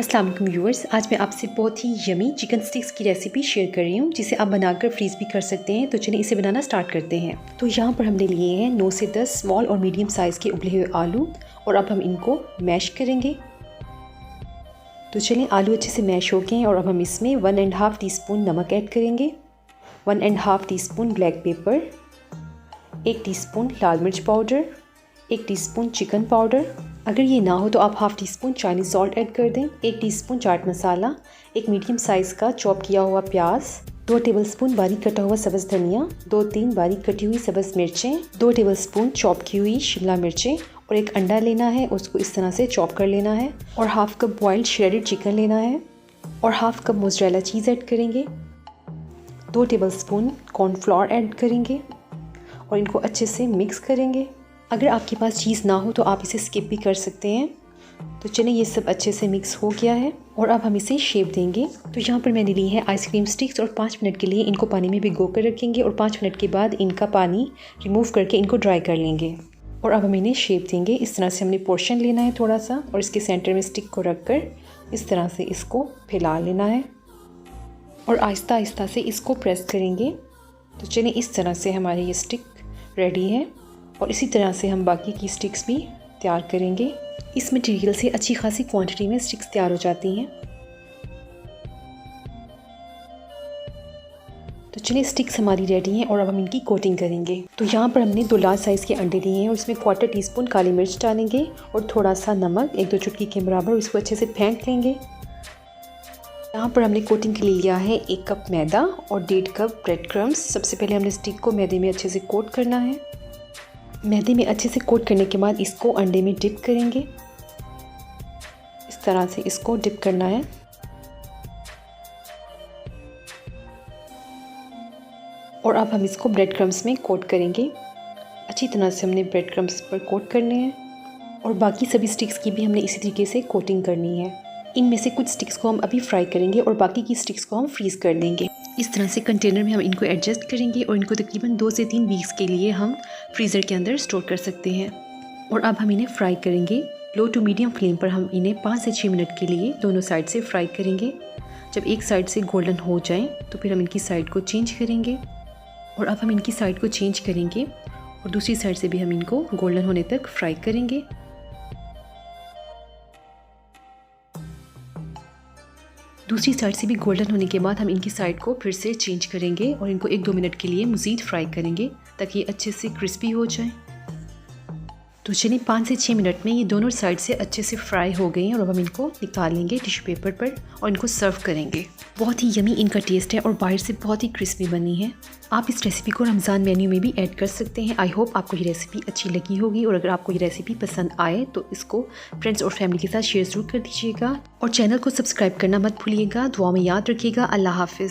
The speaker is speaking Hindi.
अस्सलाम वालेकुम व्यूअर्स, आज मैं आपसे बहुत ही यमी चिकन स्टिक्स की रेसिपी शेयर कर रही हूँ जिसे आप बनाकर फ्रीज़ भी कर सकते हैं। तो चलिए इसे बनाना स्टार्ट करते हैं। तो यहाँ पर हमने लिए हैं 9 से 10 स्मॉल और मीडियम साइज़ के उबले हुए आलू और अब हम इनको मैश करेंगे। तो चलिए आलू अच्छे से मैश हो गए हैं और अब हम इसमें 1.5 टीस्पून नमक ऐड करेंगे, 1.5 टीस्पून ब्लैक पेपर, 1 टीस्पून लाल मिर्च पाउडर, 1 टीस्पून चिकन पाउडर। अगर ये ना हो तो आप half teaspoon Chinese salt add कर दें, 1 टीस्पून चाट मसाला, एक मीडियम साइज़ का चॉप किया हुआ प्याज, 2 टेबलस्पून बारीक कटा हुआ सब्ज़ धनिया, 2-3 बारीक कटी हुई सब्ज़ मिर्चें, 2 टेबलस्पून चॉप की हुई शिमला मिर्चें और एक अंडा लेना है, उसको इस तरह से चॉप कर लेना है और half cup boiled shredded chicken लेना है और half cup mozzarella cheese add करेंगे, 2 टेबलस्पून कॉर्नफ्लोर ऐड करेंगे और इनको अच्छे से मिक्स करेंगे। अगर आपके पास चीज़ ना हो तो आप इसे स्किप भी कर सकते हैं। तो चलिए ये सब अच्छे से मिक्स हो गया है और अब हम इसे शेप देंगे। तो यहाँ पर मैंने ली है आइसक्रीम स्टिक्स और 5 मिनट के लिए इनको पानी में भिगो कर रखेंगे और 5 मिनट के बाद इनका पानी रिमूव करके इनको ड्राई कर लेंगे और अब हम इन्हें शेप देंगे। इस तरह से हमने पोर्शन लेना है थोड़ा सा और इसके सेंटर में स्टिक को रख कर इस तरह से इसको फैला लेना है और आहिस्ता आहिस्ता से इसको प्रेस करेंगे। तो चलिए इस तरह से हमारी ये स्टिक रेडी है और इसी तरह से हम बाकी की स्टिक्स भी तैयार करेंगे। इस मटेरियल से अच्छी खासी क्वांटिटी में स्टिक्स तैयार हो जाती हैं। तो चलिए स्टिक्स हमारी रेडी हैं और अब हम इनकी कोटिंग करेंगे। तो यहाँ पर हमने 2 लार्ज साइज़ के अंडे लिए हैं और इसमें 1/4 टीस्पून काली मिर्च डालेंगे और थोड़ा सा नमक 1-2 चुटकी के बराबर, इसको अच्छे से फेंट लेंगे। यहाँ पर हमने कोटिंग के लिए लिया है 1 कप मैदा और 1.5 कप ब्रेड क्रम्स। सबसे पहले हमने स्टिक को मैदे में अच्छे से कोट करना है। मैदे में अच्छे से कोट करने के बाद इसको अंडे में डिप करेंगे। इस तरह से इसको डिप करना है और अब हम इसको ब्रेड क्रम्स में कोट करेंगे। अच्छी तरह से हमने ब्रेड क्रम्स पर कोट करने हैं और बाकी सभी स्टिक्स की भी हमने इसी तरीके से कोटिंग करनी है। इनमें से कुछ स्टिक्स को हम अभी फ्राई करेंगे और बाकी की स्टिक्स को हम फ्रीज़ कर देंगे। इस तरह से कंटेनर में हम इनको एडजस्ट करेंगे और इनको तकरीबन 2 से 3 वीक्स के लिए हम फ्रीज़र के अंदर स्टोर कर सकते हैं। और अब हम इन्हें फ्राई करेंगे। लो टू मीडियम फ्लेम पर हम इन्हें 5 से 6 मिनट के लिए दोनों साइड से फ्राई करेंगे। जब एक साइड से गोल्डन हो जाए तो फिर हम इनकी साइड को चेंज करेंगे और अब हम इनकी साइड को चेंज करेंगे और दूसरी साइड से भी हम इनको गोल्डन होने तक फ्राई करेंगे। दूसरी साइड से भी गोल्डन होने के बाद हम इनकी साइड को फिर से चेंज करेंगे और इनको 1-2 मिनट के लिए मज़ीद फ्राई करेंगे ताकि ये अच्छे से क्रिस्पी हो जाए। तो चलिए 5 से 6 मिनट में ये दोनों साइड से अच्छे से फ्राई हो गए हैं और अब हम इनको निकाल लेंगे टिश्यू पेपर पर और इनको सर्व करेंगे। बहुत ही यमी इनका टेस्ट है और बाहर से बहुत ही क्रिस्पी बनी है। आप इस रेसिपी को रमज़ान मेन्यू में भी ऐड कर सकते हैं। आई होप आपको ये रेसिपी अच्छी लगी होगी और अगर आपको ये रेसिपी पसंद आए तो इसको फ्रेंड्स और फैमिली के साथ शेयर ज़रूर कर दीजिएगा और चैनल को सब्सक्राइब करना मत भूलिएगा। दुआ में याद रखिएगा। अल्लाह हाफ़िज़।